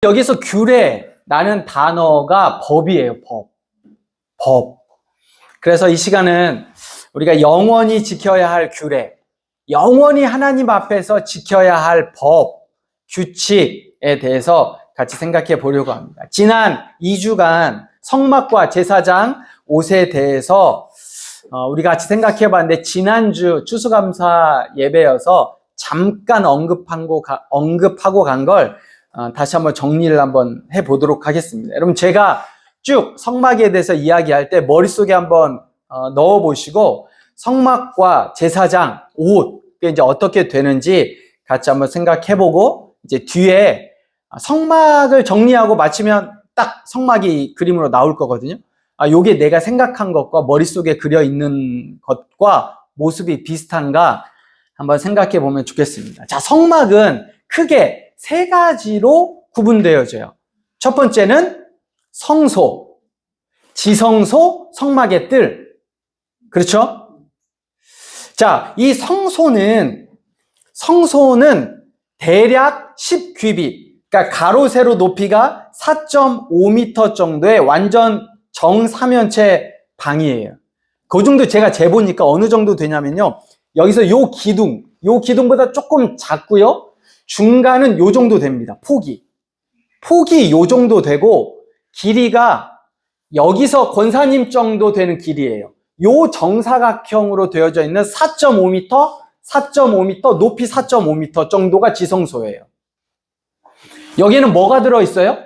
여기서 규례라는 단어가 법이에요, 법. 그래서 이 시간은 우리가 영원히 지켜야 할 규례, 영원히 하나님 앞에서 지켜야 할 법, 규칙에 대해서 같이 생각해 보려고 합니다. 지난 2주간 성막과 제사장 옷에 대해서 우리가 같이 생각해 봤는데, 지난주 추수감사 예배여서 잠깐 언급하고 간 걸 다시 한번 정리를 한번 해보도록 하겠습니다. 여러분, 제가 쭉 성막에 대해서 이야기할 때 머릿속에 한번 넣어보시고, 성막과 제사장 옷, 이제 어떻게 되는지 같이 한번 생각해보고, 이제 뒤에 성막을 정리하고 마치면 딱 성막이 그림으로 나올 거거든요. 요게 내가 생각한 것과 머릿속에 그려 있는 것과 모습이 비슷한가 한번 생각해 보면 좋겠습니다. 자, 성막은 크게 세 가지로 구분되어져요. 첫 번째는 성소, 지성소, 성막의 뜰. 그렇죠? 자, 이 성소는 대략 10규빗, 그러니까 가로 세로 높이가 4.5m 정도의 완전 정사면체 방이에요. 그 정도 제가 재보니까 어느 정도 되냐면요, 여기서 요 기둥보다 조금 작고요, 중간은 요 정도 됩니다. 폭이 요 정도 되고, 길이가 여기서 권사님 정도 되는 길이에요. 요 정사각형으로 되어져 있는 4.5m, 높이 4.5m 정도가 지성소예요. 여기는 뭐가 들어있어요?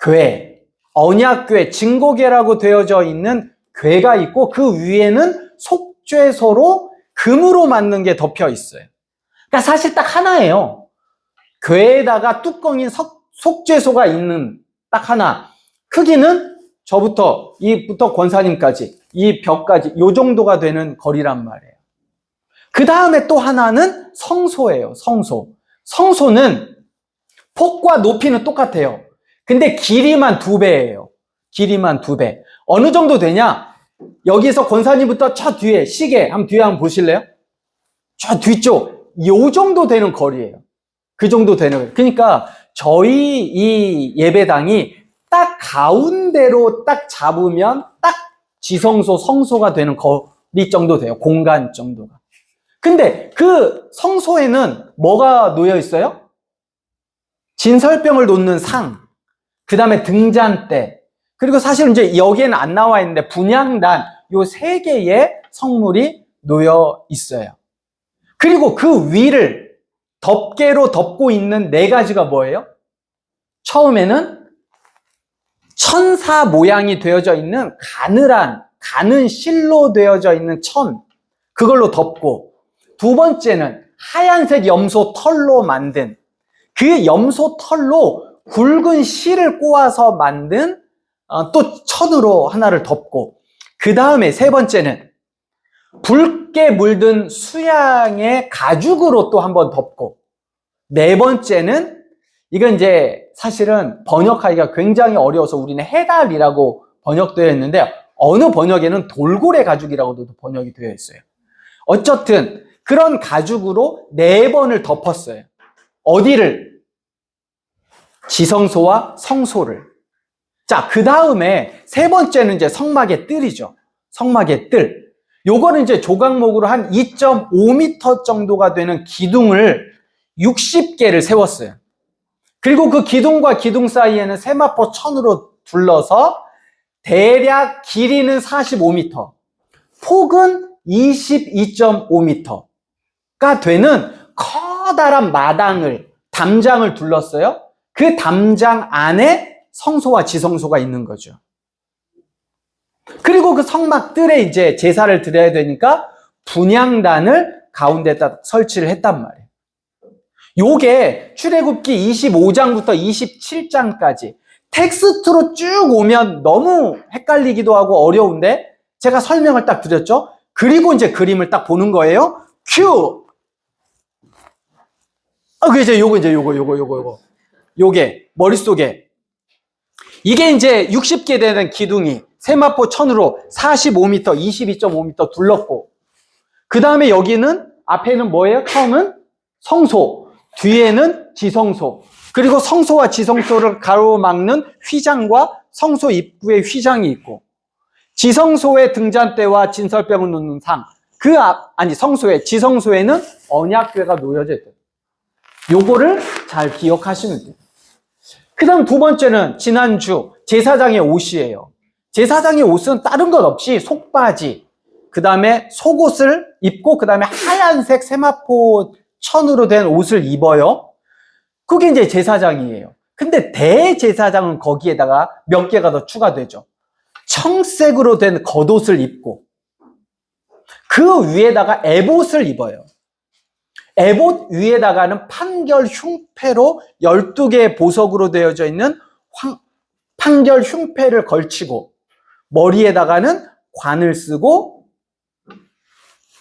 궤, 언약궤, 증거궤라고 되어져 있는 궤가 있고, 그 위에는 속죄소로 금으로 만든 게 덮여 있어요. 그러니까 사실 딱 하나예요. 궤에다가 뚜껑인 속죄소가 있는 딱 하나. 크기는 이부터 권사님까지, 이 벽까지 요 정도가 되는 거리란 말이에요. 그 다음에 또 하나는 성소예요. 성소는 폭과 높이는 똑같아요. 근데 길이만 2배예요. 길이만 2배. 어느 정도 되냐? 여기서 권사님부터 저 뒤에 시계 뒤에 한번 보실래요? 저 뒤쪽 요 정도 되는 거리예요. 그 정도 되는 거예요. 그러니까 저희 이 예배당이 딱 가운데로 딱 잡으면 딱 지성소, 성소가 되는 거리 정도 돼요. 공간 정도가. 근데 그 성소에는 뭐가 놓여 있어요? 진설병을 놓는 상, 그 다음에 등잔대, 그리고 사실 이제 여기에는 안 나와 있는데 분향단, 요 3개의 성물이 놓여 있어요. 그리고 그 위를 덮개로 덮고 있는 4가지가 뭐예요? 처음에는 천사 모양이 되어져 있는 가는 실로 되어져 있는 그걸로 덮고, 두 번째는 하얀색 염소 털로 만든, 그 염소 털로 굵은 실을 꼬아서 만든 또 천으로 하나를 덮고, 그 다음에 세 번째는 붉게 물든 수양의 가죽으로 또 한번 덮고, 네 번째는, 이건 이제 사실은 번역하기가 굉장히 어려워서 우리는 해달이라고 번역되어 있는데, 어느 번역에는 돌고래 가죽이라고도 번역이 되어 있어요. 어쨌든 그런 가죽으로 4번을 덮었어요. 어디를? 지성소와 성소를. 자, 그 다음에 세 번째는 이제 성막의 뜰이죠. 성막의 뜰. 요거는 이제 조각목으로 한 2.5m 정도가 되는 기둥을 60개를 세웠어요. 그리고 그 기둥과 기둥 사이에는 세마포 천으로 둘러서 대략 길이는 45m, 폭은 22.5m가 되는 커다란 담장을 둘렀어요. 그 담장 안에 성소와 지성소가 있는 거죠. 그리고 그 성막 뜰에 이제 제사를 드려야 되니까 분향단을 가운데다 설치를 했단 말이에요. 요게 출애굽기 25장부터 27장까지 텍스트로 쭉 오면 너무 헷갈리기도 하고 어려운데, 제가 설명을 딱 드렸죠. 그리고 이제 그림을 딱 보는 거예요. 큐! 요게 머릿속에, 이게 이제 60개 되는 기둥이 세마포 천으로 45m, 22.5m 둘렀고, 그 다음에 여기는 앞에는 뭐예요? 처음은 성소, 뒤에는 지성소, 그리고 성소와 지성소를 가로막는 휘장과 성소 입구에 휘장이 있고, 지성소의 등잔대와 진설병을 놓는 상, 지성소에는 언약궤가 놓여져 있대요. 요거를 잘 기억하시면 돼요. 그 다음 두 번째는 지난주 제사장의 옷이에요. 제사장의 옷은 다른 것 없이 속바지, 그 다음에 속옷을 입고, 그 다음에 하얀색 세마포 천으로 된 옷을 입어요. 그게 이제 제사장이에요. 근데 대제사장은 거기에다가 몇 개가 더 추가되죠. 청색으로 된 겉옷을 입고, 그 위에다가 에봇을 입어요. 에봇 위에다가는 판결 흉패로 12개의 보석으로 되어져 있는 판결 흉패를 걸치고, 머리에다가는 관을 쓰고,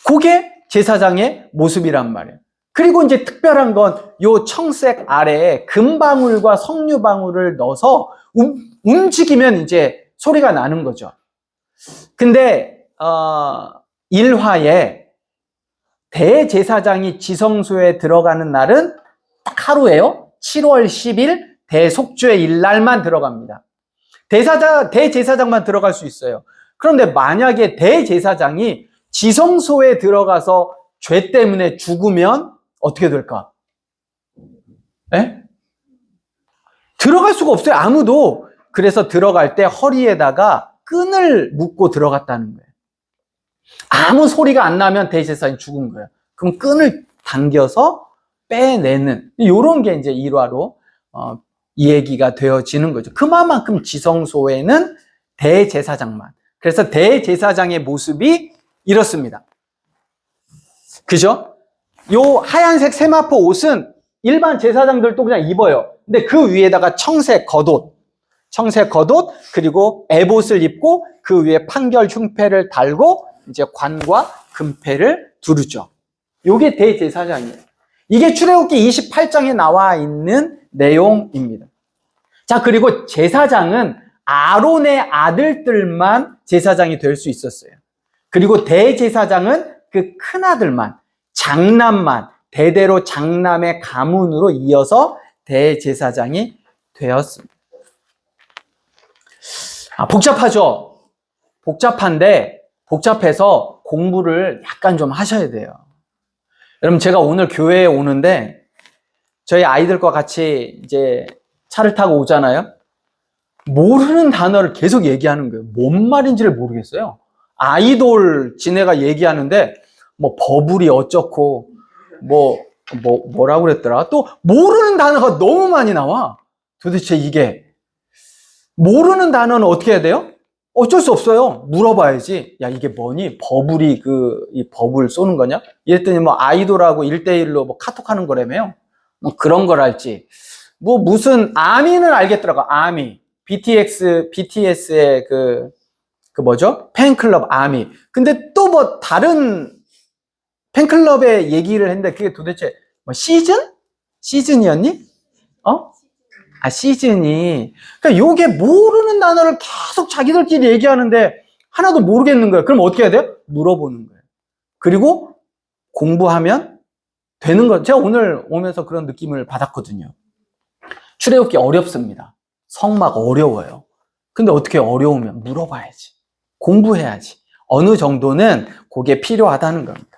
그게 제사장의 모습이란 말이에요. 그리고 이제 특별한 건 요 청색 아래에 금방울과 석류방울을 넣어서 움직이면 이제 소리가 나는 거죠. 근데 일화에 대제사장이 지성소에 들어가는 날은 딱 하루예요. 7월 10일 대속죄 일날만 들어갑니다. 대제사장만 들어갈 수 있어요. 그런데 만약에 대제사장이 지성소에 들어가서 죄 때문에 죽으면 어떻게 될까? 에? 들어갈 수가 없어요. 아무도. 그래서 들어갈 때 허리에다가 끈을 묶고 들어갔다는 거예요. 아무 소리가 안 나면 대제사장이 죽은 거예요. 그럼 끈을 당겨서 빼내는, 이런 게 이제 일화로 이 얘기가 되어지는 거죠. 그만큼 지성소에는 대제사장만. 그래서 대제사장의 모습이 이렇습니다. 그죠? 요 하얀색 세마포 옷은 일반 제사장들도 그냥 입어요. 근데 그 위에다가 청색 겉옷, 그리고 에봇을 입고 그 위에 판결 흉패를 달고 이제 관과 금패를 두르죠. 요게 대제사장이에요. 이게 출애굽기 28장에 나와 있는 내용입니다. 자, 그리고 제사장은 아론의 아들들만 제사장이 될 수 있었어요. 그리고 대제사장은 그 큰아들만, 장남만, 대대로 장남의 가문으로 이어서 대제사장이 되었습니다. 복잡하죠? 복잡해서 공부를 약간 좀 하셔야 돼요. 여러분, 제가 오늘 교회에 오는데 저희 아이들과 같이 이제 차를 타고 오잖아요. 모르는 단어를 계속 얘기하는 거예요. 뭔 말인지를 모르겠어요. 아이돌 지네가 얘기하는데 뭐 버블이 어쩌고 뭐라고 그랬더라. 또 모르는 단어가 너무 많이 나와. 도대체 이게 모르는 단어는 어떻게 해야 돼요? 어쩔 수 없어요. 물어봐야지. 야, 이게 뭐니? 버블이 이 버블 쏘는 거냐? 이랬더니 뭐 아이돌하고 1대1로 뭐 카톡하는 거라며요. 뭐 그런 걸 알지. 뭐 무슨 아미는 알겠더라고. 아미. BTS의 그 뭐죠? 팬클럽 아미. 근데 또 뭐 다른 팬클럽의 얘기를 했는데 그게 도대체 뭐 시즌이었니? 시즌이. 그러니까 요게 모르는 단어를 계속 자기들끼리 얘기하는데 하나도 모르겠는 거예요. 그럼 어떻게 해야 돼요? 물어보는 거예요. 그리고 공부하면 되는 거예요. 제가 오늘 오면서 그런 느낌을 받았거든요. 출애굽기 어렵습니다. 성막 어려워요. 근데 어떻게 어려우면 물어봐야지. 공부해야지. 어느 정도는 그게 필요하다는 겁니다.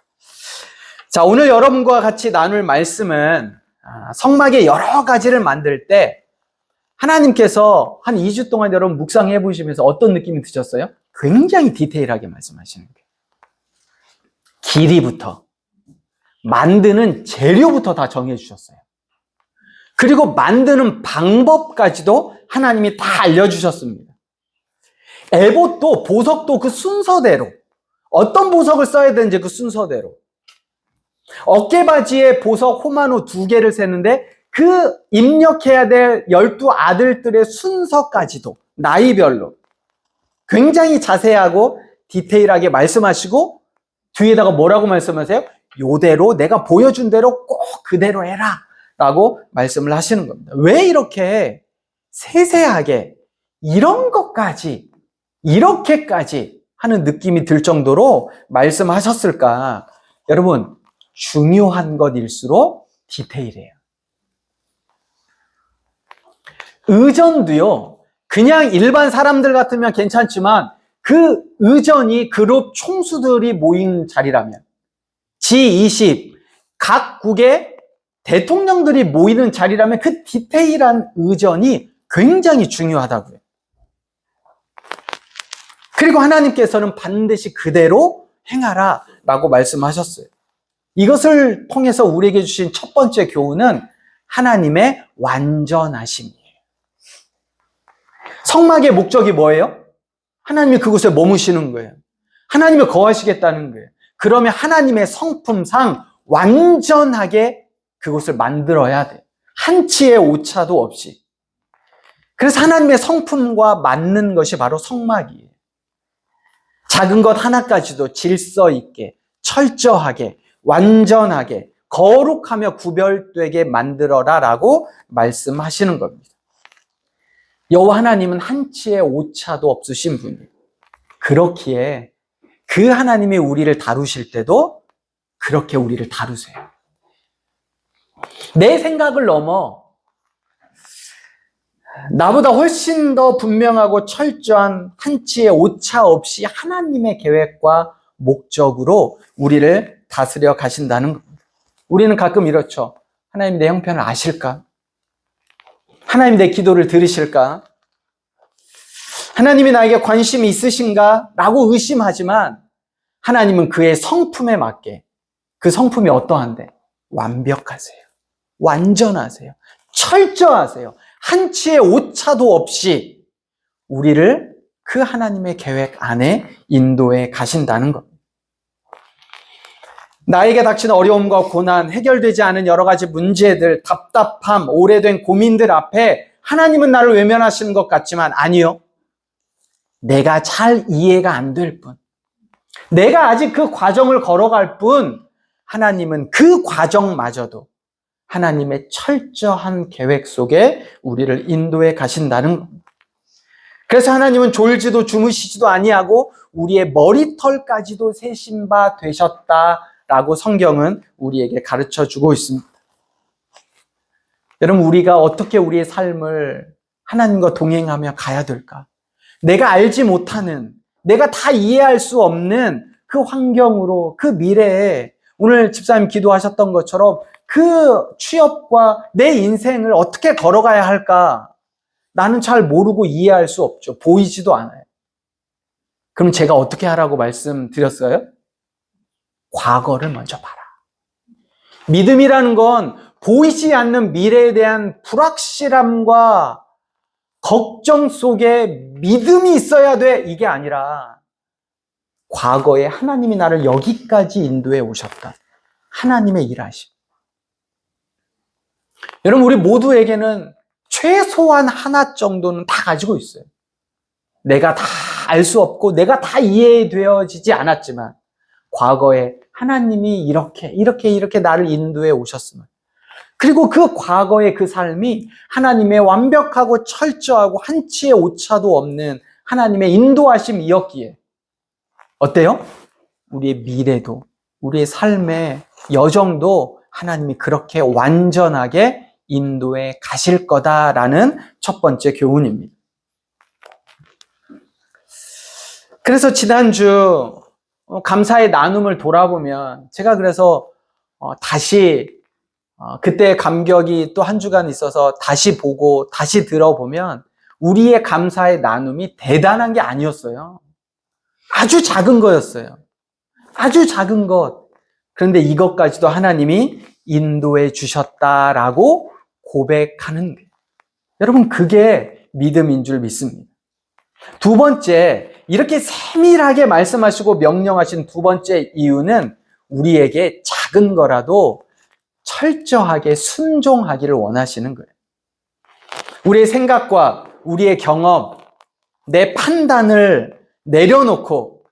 자, 오늘 여러분과 같이 나눌 말씀은 성막의 여러 가지를 만들 때 하나님께서 한 2주 동안 여러분 묵상해 보시면서 어떤 느낌이 드셨어요? 굉장히 디테일하게 말씀하시는 거예요. 길이부터 만드는 재료부터 다 정해 주셨어요. 그리고 만드는 방법까지도 하나님이 다 알려주셨습니다. 에봇도 보석도 그 순서대로, 어떤 보석을 써야 되는지 그 순서대로, 어깨바지에 보석 호마노 2개를 세는데 그 입력해야 될 12아들들의 순서까지도 나이별로 굉장히 자세하고 디테일하게 말씀하시고, 뒤에다가 뭐라고 말씀하세요? 요대로 내가 보여준 대로 꼭 그대로 해라 라고 말씀을 하시는 겁니다. 왜 이렇게 세세하게 이런 것까지 이렇게까지 하는 느낌이 들 정도로 말씀하셨을까? 여러분, 중요한 것일수록 디테일해요. 의전도요, 그냥 일반 사람들 같으면 괜찮지만 그 의전이 그룹 총수들이 모인 자리라면, G20 각국의 대통령들이 모이는 자리라면 그 디테일한 의전이 굉장히 중요하다고요. 그리고 하나님께서는 반드시 그대로 행하라 라고 말씀하셨어요. 이것을 통해서 우리에게 주신 첫 번째 교훈은 하나님의 완전하심이에요. 성막의 목적이 뭐예요? 하나님이 그곳에 머무시는 거예요. 하나님이 거하시겠다는 거예요. 그러면 하나님의 성품상 완전하게 그곳을 만들어야 돼요. 한치의 오차도 없이. 그래서 하나님의 성품과 맞는 것이 바로 성막이에요. 작은 것 하나까지도 질서 있게, 철저하게, 완전하게, 거룩하며 구별되게 만들어라 라고 말씀하시는 겁니다. 여호와 하나님은 한치의 오차도 없으신 분이에요. 그렇기에 그 하나님이 우리를 다루실 때도 그렇게 우리를 다루세요. 내 생각을 넘어 나보다 훨씬 더 분명하고 철저한 한치의 오차 없이 하나님의 계획과 목적으로 우리를 다스려 가신다는 겁니다. 우리는 가끔 이렇죠. 하나님 내 형편을 아실까? 하나님 내 기도를 들으실까? 하나님이 나에게 관심이 있으신가? 라고 의심하지만 하나님은 그의 성품에 맞게, 그 성품이 어떠한데? 완벽하세요. 완전하세요. 철저하세요. 한치의 오차도 없이 우리를 그 하나님의 계획 안에 인도해 가신다는 겁니다. 나에게 닥치는 어려움과 고난, 해결되지 않은 여러 가지 문제들, 답답함, 오래된 고민들 앞에 하나님은 나를 외면하시는 것 같지만 아니요. 내가 잘 이해가 안 될 뿐, 내가 아직 그 과정을 걸어갈 뿐, 하나님은 그 과정마저도 하나님의 철저한 계획 속에 우리를 인도해 가신다는 겁니다. 그래서 하나님은 졸지도 주무시지도 아니하고 우리의 머리털까지도 세신 바 되셨다라고 성경은 우리에게 가르쳐 주고 있습니다. 여러분, 우리가 어떻게 우리의 삶을 하나님과 동행하며 가야 될까? 내가 알지 못하는, 내가 다 이해할 수 없는 그 환경으로, 그 미래에 오늘 집사님 기도하셨던 것처럼 그 취업과 내 인생을 어떻게 걸어가야 할까? 나는 잘 모르고 이해할 수 없죠. 보이지도 않아요. 그럼 제가 어떻게 하라고 말씀드렸어요? 과거를 먼저 봐라. 믿음이라는 건 보이지 않는 미래에 대한 불확실함과 걱정 속에 믿음이 있어야 돼. 이게 아니라 과거에 하나님이 나를 여기까지 인도해 오셨다. 하나님의 일하심. 여러분, 우리 모두에게는 최소한 하나 정도는 다 가지고 있어요. 내가 다 알 수 없고 내가 다 이해되어지지 않았지만 과거에 하나님이 이렇게 나를 인도해 오셨으면, 그리고 그 과거의 그 삶이 하나님의 완벽하고 철저하고 한치의 오차도 없는 하나님의 인도하심이었기에 어때요? 우리의 미래도, 우리의 삶의 여정도 하나님이 그렇게 완전하게 인도해 가실 거다라는 첫 번째 교훈입니다. 그래서 지난주 감사의 나눔을 돌아보면 제가 그래서 다시 그때의 감격이 또 한 주간 있어서 다시 보고 다시 들어보면 우리의 감사의 나눔이 대단한 게 아니었어요. 아주 작은 거였어요. 아주 작은 것. 그런데 이것까지도 하나님이 인도해 주셨다라고 고백하는 거예요. 여러분, 그게 믿음인 줄 믿습니다. 두 번째, 이렇게 세밀하게 말씀하시고 명령하신 두 번째 이유는 우리에게 작은 거라도 철저하게 순종하기를 원하시는 거예요. 우리의 생각과 우리의 경험, 내 판단을 내려놓고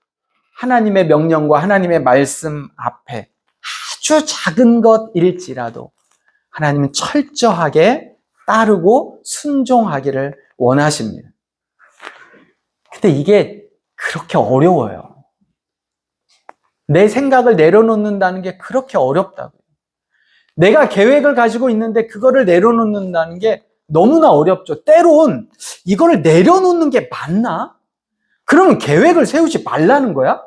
하나님의 명령과 하나님의 말씀 앞에 아주 작은 것일지라도 하나님은 철저하게 따르고 순종하기를 원하십니다. 근데 이게 그렇게 어려워요. 내 생각을 내려놓는다는 게 그렇게 어렵다고요. 내가 계획을 가지고 있는데 그거를 내려놓는다는 게 너무나 어렵죠. 때론 이걸 내려놓는 게 맞나? 그러면 계획을 세우지 말라는 거야?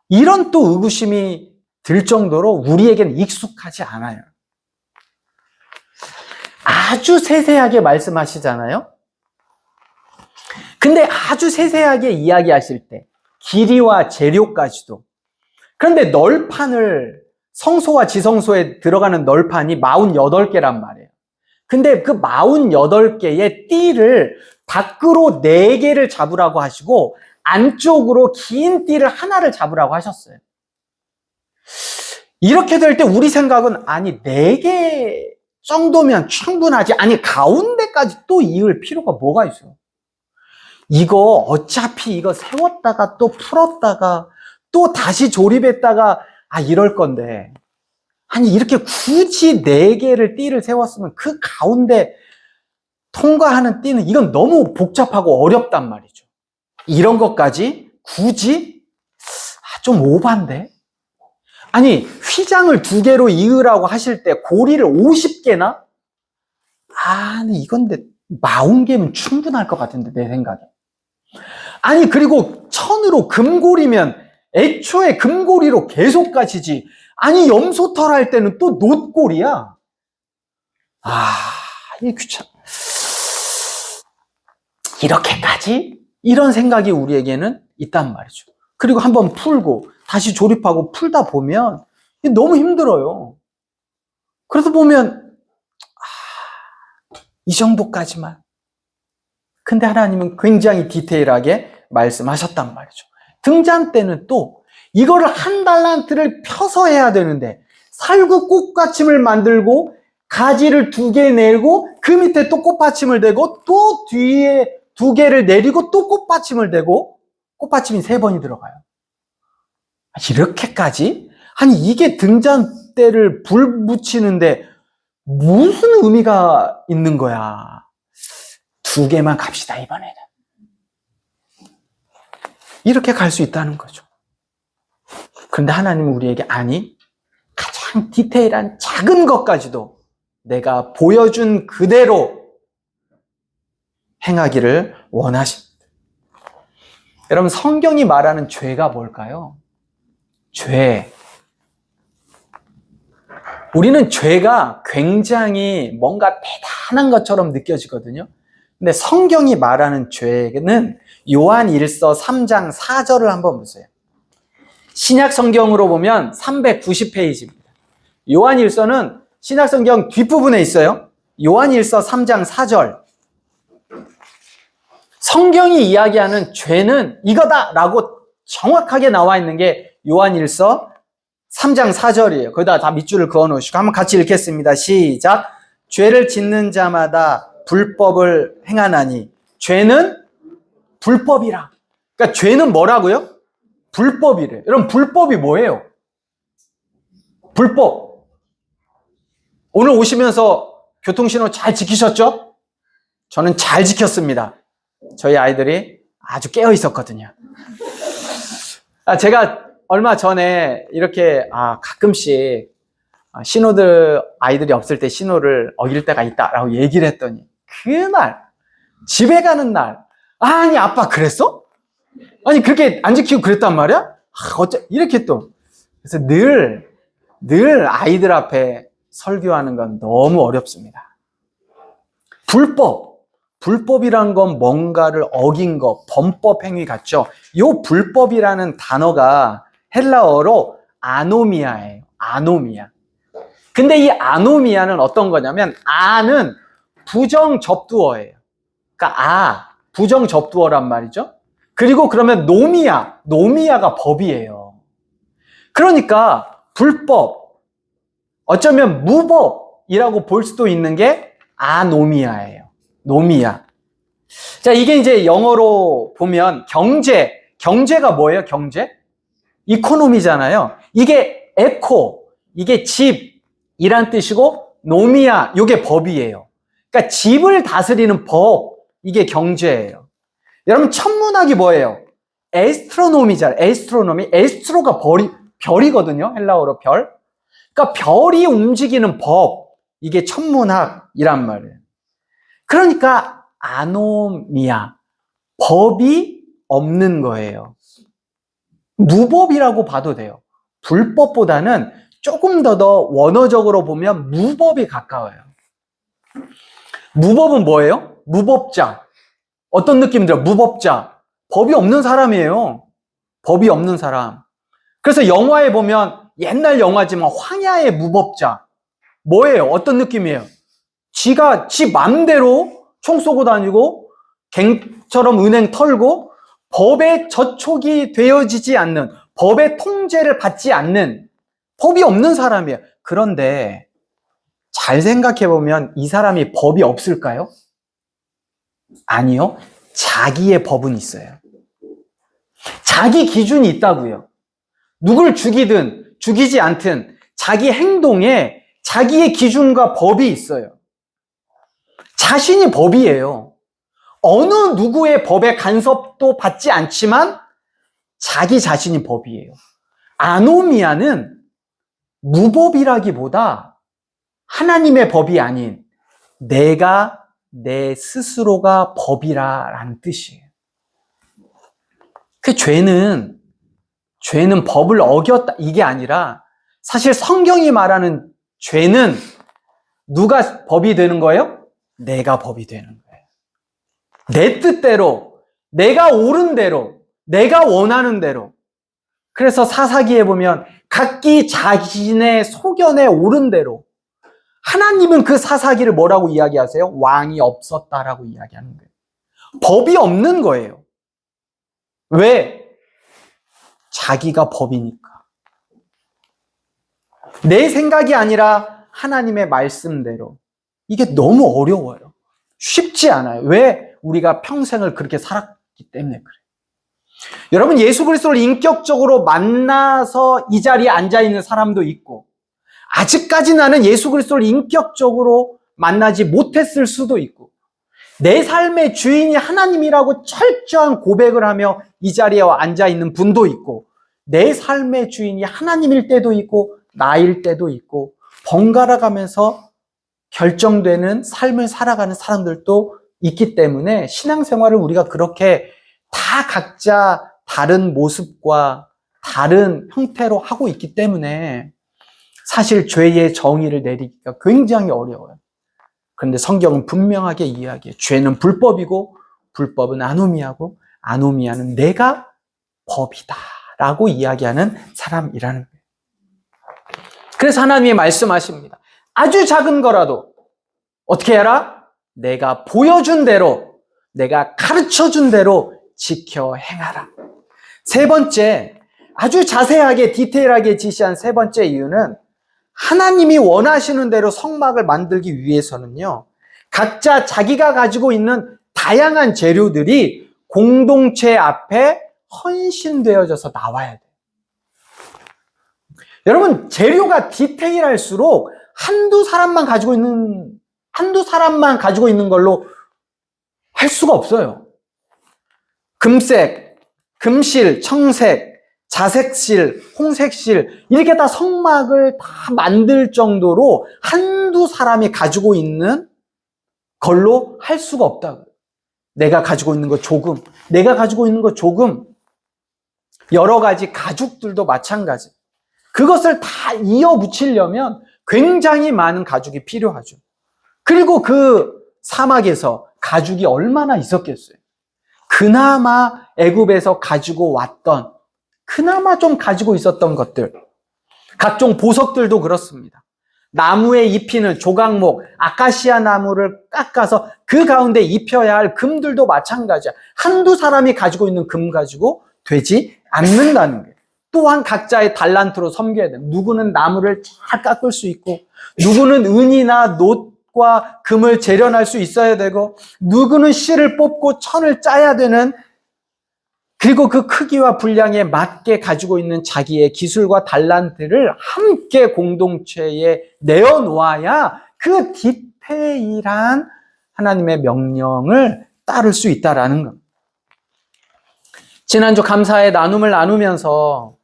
이런 또 의구심이 들 정도로 우리에겐 익숙하지 않아요. 아주 세세하게 말씀하시잖아요. 근데 아주 세세하게 이야기하실 때 길이와 재료까지도. 그런데 널판을 성소와 지성소에 들어가는 널판이 48개란 말이에요. 근데 그 48개의 띠를 밖으로 4개를 잡으라고 하시고 안쪽으로 긴 띠를 하나를 잡으라고 하셨어요. 이렇게 될 때 우리 생각은 아니 4개 정도면 충분하지. 아니 가운데까지 또 이을 필요가 뭐가 있어요? 이거 어차피 이거 세웠다가 또 풀었다가 또 다시 조립했다가 이럴 건데 아니 이렇게 굳이 4개를 띠를 세웠으면 그 가운데 통과하는 띠는 이건 너무 복잡하고 어렵단 말이죠. 이런 것까지 굳이 좀 오반데? 아니 휘장을 2개로 이으라고 하실 때 고리를 50개나? 아니 이건데 40개면 충분할 것 같은데 내 생각에. 아니 그리고 천으로 금고리면 애초에 금고리로 계속 가시지. 아니 염소털 할 때는 또 놋골이야. 이게 귀찮아. 이렇게까지? 이런 생각이 우리에게는 있단 말이죠. 그리고 한번 풀고 다시 조립하고 풀다 보면 너무 힘들어요. 그래서 보면 이 정도까지만. 근데 하나님은 굉장히 디테일하게 말씀하셨단 말이죠. 등잔 때는 또 이거를 1달란트를 펴서 해야 되는데 살구 꽃받침을 만들고 가지를 2개 내고 그 밑에 또 꽃받침을 대고 또 뒤에 2개를 내리고 또 꽃받침을 대고 꽃받침이 3번이 들어가요. 이렇게까지? 아니 이게 등잔대를 불 붙이는데 무슨 의미가 있는 거야? 2개만 갑시다 이번에는. 이렇게 갈 수 있다는 거죠. 그런데 하나님은 우리에게 아니 가장 디테일한 작은 것까지도 내가 보여준 그대로 행하기를 원하십니다. 여러분 성경이 말하는 죄가 뭘까요? 죄. 우리는 죄가 굉장히 뭔가 대단한 것처럼 느껴지거든요. 근데 성경이 말하는 죄는 요한일서 3장 4절을 한번 보세요. 신약 성경으로 보면 390페이지입니다. 요한일서는 신약 성경 뒷부분에 있어요. 요한일서 3장 4절. 성경이 이야기하는 죄는 이거다라고 정확하게 나와 있는 게 요한일서 3장 4절이에요. 거기다 다 밑줄을 그어 놓으시고 한번 같이 읽겠습니다. 시작. 죄를 짓는 자마다 불법을 행하나니 죄는 불법이라. 그러니까 죄는 뭐라고요? 불법이래. 여러분 불법이 뭐예요? 불법. 오늘 오시면서 교통신호 잘 지키셨죠? 저는 잘 지켰습니다. 저희 아이들이 아주 깨어 있었거든요. 제가 얼마 전에 이렇게 가끔씩 신호들 아이들이 없을 때 신호를 어길 때가 있다라고 얘기를 했더니 그날 집에 가는 날 아니 아빠 그랬어? 아니 그렇게 안 지키고 그랬단 말이야? 이렇게 또 그래서 늘 아이들 앞에 설교하는 건 너무 어렵습니다. 불법이란 건 뭔가를 어긴 거, 범법 행위 같죠? 요 불법이라는 단어가 헬라어로 아노미아예요. 아노미아. 근데 이 아노미아는 어떤 거냐면 아는 부정접두어예요. 그러니까 부정접두어란 말이죠. 그리고 그러면 노미아가 법이에요. 그러니까 불법, 어쩌면 무법이라고 볼 수도 있는 게 아노미아예요. 노미아. 자, 이게 이제 영어로 보면 경제가 뭐예요? 경제? 이코노미잖아요. 이게 이게 집이란 뜻이고 노미아, 이게 법이에요. 그러니까 집을 다스리는 법, 이게 경제예요. 여러분 천문학이 뭐예요? 에스트로노미잖아요. 에스트로가 별이거든요. 헬라어로 별. 그러니까 별이 움직이는 법, 이게 천문학이란 말이에요. 그러니까 아노미아, 법이 없는 거예요. 무법이라고 봐도 돼요. 불법보다는 조금 더 원어적으로 보면 무법이 가까워요. 무법은 뭐예요? 무법자. 어떤 느낌 들어요? 무법자. 법이 없는 사람이에요. 법이 없는 사람. 그래서 영화에 보면 옛날 영화지만 황야의 무법자. 뭐예요? 어떤 느낌이에요? 지가 지 맘대로 총 쏘고 다니고 갱처럼 은행 털고 법에 저촉이 되어지지 않는, 법의 통제를 받지 않는, 법이 없는 사람이에요. 그런데 잘 생각해 보면 이 사람이 법이 없을까요? 아니요. 자기의 법은 있어요. 자기 기준이 있다고요. 누굴 죽이든 죽이지 않든 자기 행동에 자기의 기준과 법이 있어요. 자신이 법이에요. 어느 누구의 법에 간섭도 받지 않지만 자기 자신이 법이에요. 아노미아는 무법이라기보다 하나님의 법이 아닌 내가 내 스스로가 법이라는 뜻이에요. 그 죄는 법을 어겼다 이게 아니라 사실 성경이 말하는 죄는 누가 법이 되는 거예요? 내가 법이 되는 거예요. 내 뜻대로, 내가 옳은 대로, 내가 원하는 대로. 그래서 사사기에 보면 각기 자신의 소견에 옳은 대로. 하나님은 그 사사기를 뭐라고 이야기하세요? 왕이 없었다라고 이야기하는 거예요. 법이 없는 거예요. 왜? 자기가 법이니까. 내 생각이 아니라 하나님의 말씀대로. 이게 너무 어려워요. 쉽지 않아요. 왜? 우리가 평생을 그렇게 살았기 때문에 그래요. 여러분, 예수 그리스도를 인격적으로 만나서 이 자리에 앉아있는 사람도 있고, 아직까지 나는 예수 그리스도를 인격적으로 만나지 못했을 수도 있고, 내 삶의 주인이 하나님이라고 철저한 고백을 하며 이 자리에 앉아있는 분도 있고, 내 삶의 주인이 하나님일 때도 있고 나일 때도 있고, 번갈아 가면서 결정되는 삶을 살아가는 사람들도 있기 때문에 신앙생활을 우리가 그렇게 다 각자 다른 모습과 다른 형태로 하고 있기 때문에 사실 죄의 정의를 내리기가 굉장히 어려워요. 그런데 성경은 분명하게 이야기해요. 죄는 불법이고 불법은 아노미아고 아노미아는 내가 법이다 라고 이야기하는 사람이라는 거예요. 그래서 하나님이 말씀하십니다. 아주 작은 거라도 어떻게 해라? 내가 보여준 대로, 내가 가르쳐준 대로 지켜 행하라. 세 번째, 아주 자세하게 디테일하게 지시한 세 번째 이유는 하나님이 원하시는 대로 성막을 만들기 위해서는요, 각자 자기가 가지고 있는 다양한 재료들이 공동체 앞에 헌신되어져서 나와야 돼요. 여러분, 재료가 디테일할수록 한두 사람만 가지고 있는 걸로 할 수가 없어요. 금색, 금실, 청색, 자색실, 홍색실 이렇게 다 성막을 다 만들 정도로 한두 사람이 가지고 있는 걸로 할 수가 없다고요. 내가 가지고 있는 거 조금, 내가 가지고 있는 거 조금, 여러 가지 가죽들도 마찬가지. 그것을 다 이어붙이려면 굉장히 많은 가죽이 필요하죠. 그리고 그 사막에서 가죽이 얼마나 있었겠어요. 그나마 애굽에서 가지고 왔던, 그나마 좀 가지고 있었던 것들, 각종 보석들도 그렇습니다. 나무에 입히는 조각목, 아카시아 나무를 깎아서 그 가운데 입혀야 할 금들도 마찬가지야. 한두 사람이 가지고 있는 금 가지고 되지 않는다는 거예요. 또한 각자의 달란트로 섬겨야 돼요. 누구는 나무를 잘 깎을 수 있고, 누구는 은이나 놋과 금을 재련할 수 있어야 되고, 누구는 실을 뽑고 천을 짜야 되는, 그리고 그 크기와 분량에 맞게 가지고 있는 자기의 기술과 달란트를 함께 공동체에 내어놓아야 그 디테일한 하나님의 명령을 따를 수 있다라는 겁니다. 지난주 감사의 나눔을 나누면서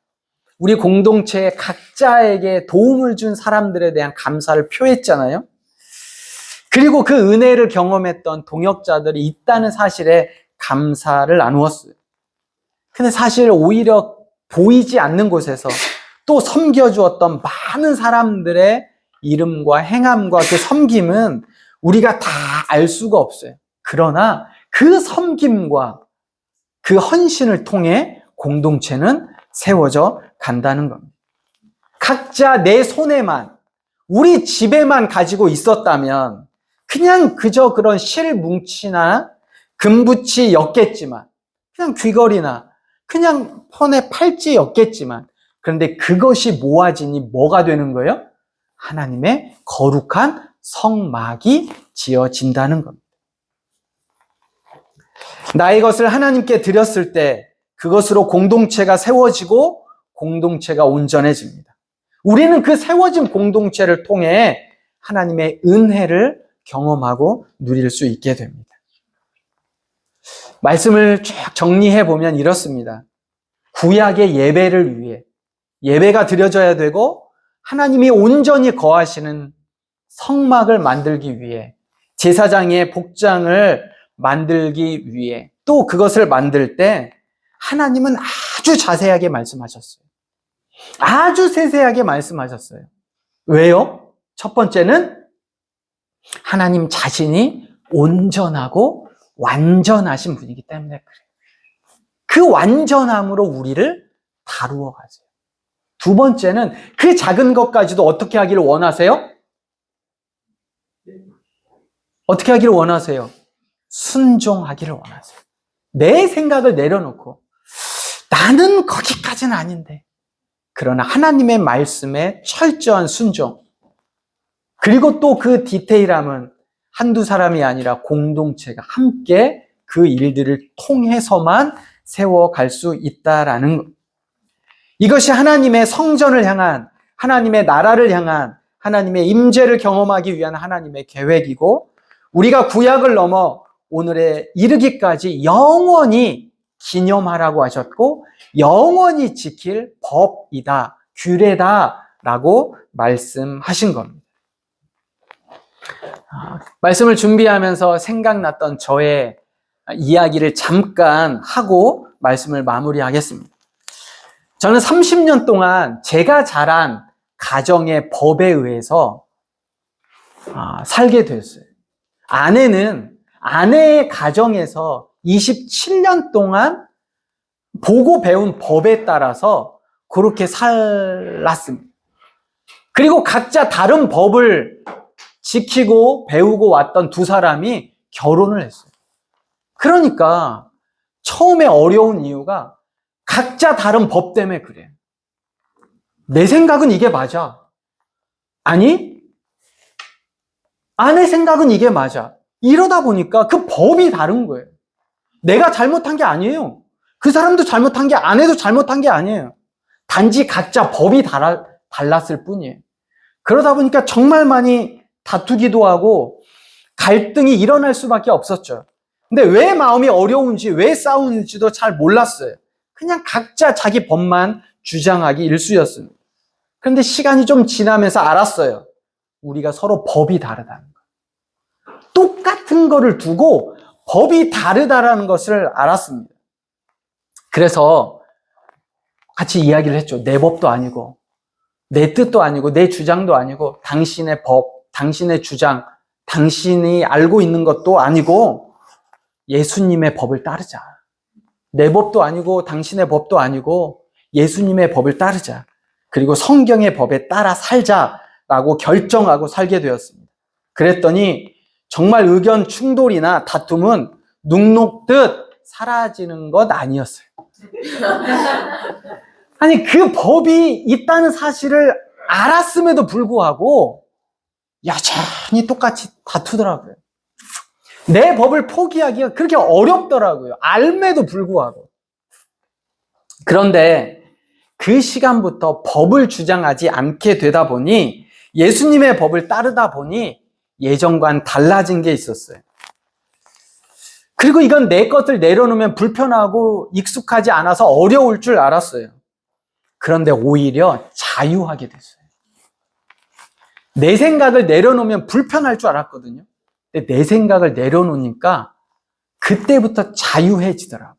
우리 공동체에 각자에게 도움을 준 사람들에 대한 감사를 표했잖아요. 그리고 그 은혜를 경험했던 동역자들이 있다는 사실에 감사를 나누었어요. 근데 사실 오히려 보이지 않는 곳에서 또 섬겨주었던 많은 사람들의 이름과 행함과 그 섬김은 우리가 다 알 수가 없어요. 그러나 그 섬김과 그 헌신을 통해 공동체는 세워져 간다는 겁니다. 각자 내 손에만, 우리 집에만 가지고 있었다면 그냥 그저 그런 실뭉치나 금붙이였겠지만, 그냥 귀걸이나 그냥 폰의 팔찌였겠지만, 그런데 그것이 모아지니 뭐가 되는 거예요? 하나님의 거룩한 성막이 지어진다는 겁니다. 나의 것을 하나님께 드렸을 때 그것으로 공동체가 세워지고 공동체가 온전해집니다. 우리는 그 세워진 공동체를 통해 하나님의 은혜를 경험하고 누릴 수 있게 됩니다. 말씀을 쭉 정리해 보면 이렇습니다. 구약의 예배를 위해 예배가 드려져야 되고 하나님이 온전히 거하시는 성막을 만들기 위해 제사장의 복장을 만들기 위해 또 그것을 만들 때 하나님은 아주 자세하게 말씀하셨어요. 아주 세세하게 말씀하셨어요. 왜요? 첫 번째는 하나님 자신이 온전하고 완전하신 분이기 때문에 그래요. 그 완전함으로 우리를 다루어 가세요. 두 번째는 그 작은 것까지도 어떻게 하기를 원하세요? 어떻게 하기를 원하세요? 순종하기를 원하세요. 내 생각을 내려놓고 나는 거기까지는 아닌데, 그러나 하나님의 말씀에 철저한 순종, 그리고 또 그 디테일함은 한두 사람이 아니라 공동체가 함께 그 일들을 통해서만 세워갈 수 있다라는 것. 이것이 하나님의 성전을 향한, 하나님의 나라를 향한, 하나님의 임재를 경험하기 위한 하나님의 계획이고, 우리가 구약을 넘어 오늘에 이르기까지 영원히 기념하라고 하셨고 영원히 지킬 법이다, 규례다라고 말씀하신 겁니다. 말씀을 준비하면서 생각났던 저의 이야기를 잠깐 하고 말씀을 마무리하겠습니다. 저는 30년 동안 제가 자란 가정의 법에 의해서 살게 됐어요. 아내는 아내의 가정에서 27년 동안 보고 배운 법에 따라서 그렇게 살았습니다. 그리고 각자 다른 법을 지키고 배우고 왔던 두 사람이 결혼을 했어요. 그러니까 처음에 어려운 이유가 각자 다른 법 때문에 그래요. 내 생각은 이게 맞아. 아니, 아내 생각은 이게 맞아. 이러다 보니까 그 법이 다른 거예요. 내가 잘못한 게 아니에요. 그 사람도 잘못한 게, 아내도 잘못한 게 아니에요. 단지 각자 법이 달랐을 뿐이에요. 그러다 보니까 정말 많이 다투기도 하고 갈등이 일어날 수밖에 없었죠. 근데 왜 마음이 어려운지, 왜 싸우는지도 잘 몰랐어요. 그냥 각자 자기 법만 주장하기 일쑤였습니다. 그런데 시간이 좀 지나면서 알았어요. 우리가 서로 법이 다르다는 거. 똑같은 거를 두고 법이 다르다라는 것을 알았습니다. 그래서 같이 이야기를 했죠. 내 법도 아니고, 내 뜻도 아니고, 내 주장도 아니고, 당신의 법, 당신의 주장, 당신이 알고 있는 것도 아니고, 예수님의 법을 따르자. 내 법도 아니고, 당신의 법도 아니고, 예수님의 법을 따르자. 그리고 성경의 법에 따라 살자라고 결정하고 살게 되었습니다. 그랬더니 정말 의견 충돌이나 다툼은 눅 녹듯 사라지는 것 아니었어요. 아니, 그 법이 있다는 사실을 알았음에도 불구하고 여전히 똑같이 다투더라고요. 내 법을 포기하기가 그렇게 어렵더라고요. 알매도 불구하고. 그런데 그 시간부터 법을 주장하지 않게 되다 보니, 예수님의 법을 따르다 보니 예전과는 달라진 게 있었어요. 그리고 이건 내 것을 내려놓으면 불편하고 익숙하지 않아서 어려울 줄 알았어요. 그런데 오히려 자유하게 됐어요. 내 생각을 내려놓으면 불편할 줄 알았거든요. 근데 내 생각을 내려놓으니까 그때부터 자유해지더라고요.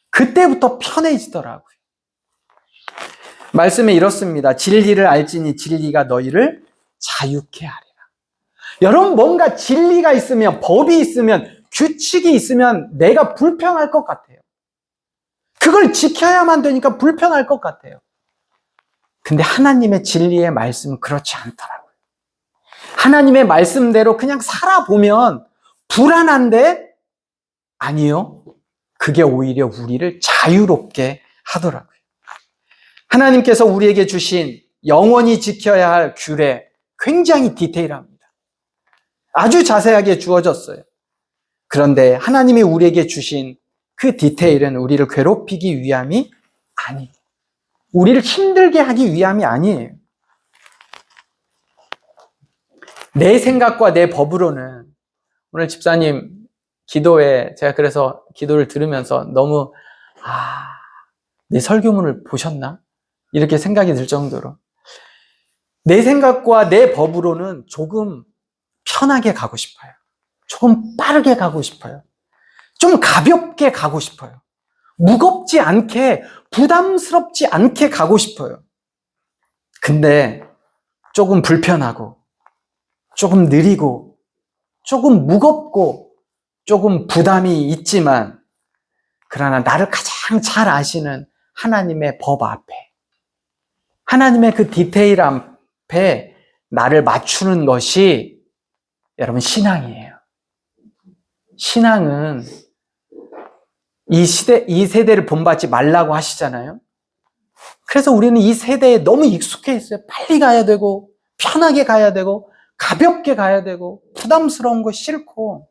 그때부터 편해지더라고요. 말씀에 이렇습니다. 진리를 알지니 진리가 너희를 자유케 하리라. 여러분, 뭔가 진리가 있으면, 법이 있으면, 규칙이 있으면 내가 불편할 것 같아요. 그걸 지켜야만 되니까 불편할 것 같아요. 근데 하나님의 진리의 말씀은 그렇지 않더라고요. 하나님의 말씀대로 그냥 살아보면 불안한데, 아니요. 그게 오히려 우리를 자유롭게 하더라고요. 하나님께서 우리에게 주신 영원히 지켜야 할 규례, 굉장히 디테일합니다. 아주 자세하게 주어졌어요. 그런데 하나님이 우리에게 주신 그 디테일은 우리를 괴롭히기 위함이 아니에요. 우리를 힘들게 하기 위함이 아니에요. 내 생각과 내 법으로는, 오늘 집사님 기도에 제가 그래서 기도를 들으면서 너무 내 설교문을 보셨나? 이렇게 생각이 들 정도로 내 생각과 내 법으로는 조금 편하게 가고 싶어요. 조금 빠르게 가고 싶어요. 좀 가볍게 가고 싶어요. 무겁지 않게, 부담스럽지 않게 가고 싶어요. 근데 조금 불편하고, 조금 느리고, 조금 무겁고, 조금 부담이 있지만, 그러나 나를 가장 잘 아시는 하나님의 법 앞에, 하나님의 그 디테일 앞에 나를 맞추는 것이 여러분 신앙이에요. 신앙은 이 세대를 본받지 말라고 하시잖아요. 그래서 우리는 이 세대에 너무 익숙해 있어요. 빨리 가야 되고, 편하게 가야 되고, 가볍게 가야 되고, 부담스러운 거 싫고.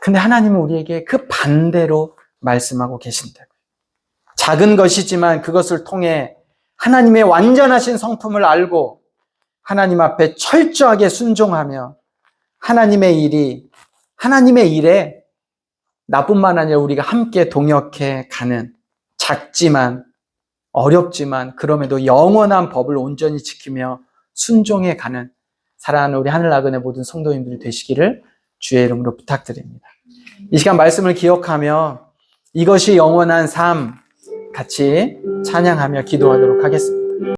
근데 하나님은 우리에게 그 반대로 말씀하고 계신다고요. 작은 것이지만 그것을 통해 하나님의 완전하신 성품을 알고 하나님 앞에 철저하게 순종하며 하나님의 일에 나뿐만 아니라 우리가 함께 동역해 가는, 작지만 어렵지만 그럼에도 영원한 법을 온전히 지키며 순종해 가는 사랑하는 우리 하늘나그네 모든 성도님들이 되시기를 주의 이름으로 부탁드립니다. 이 시간 말씀을 기억하며 이것이 영원한 삶 같이 찬양하며 기도하도록 하겠습니다.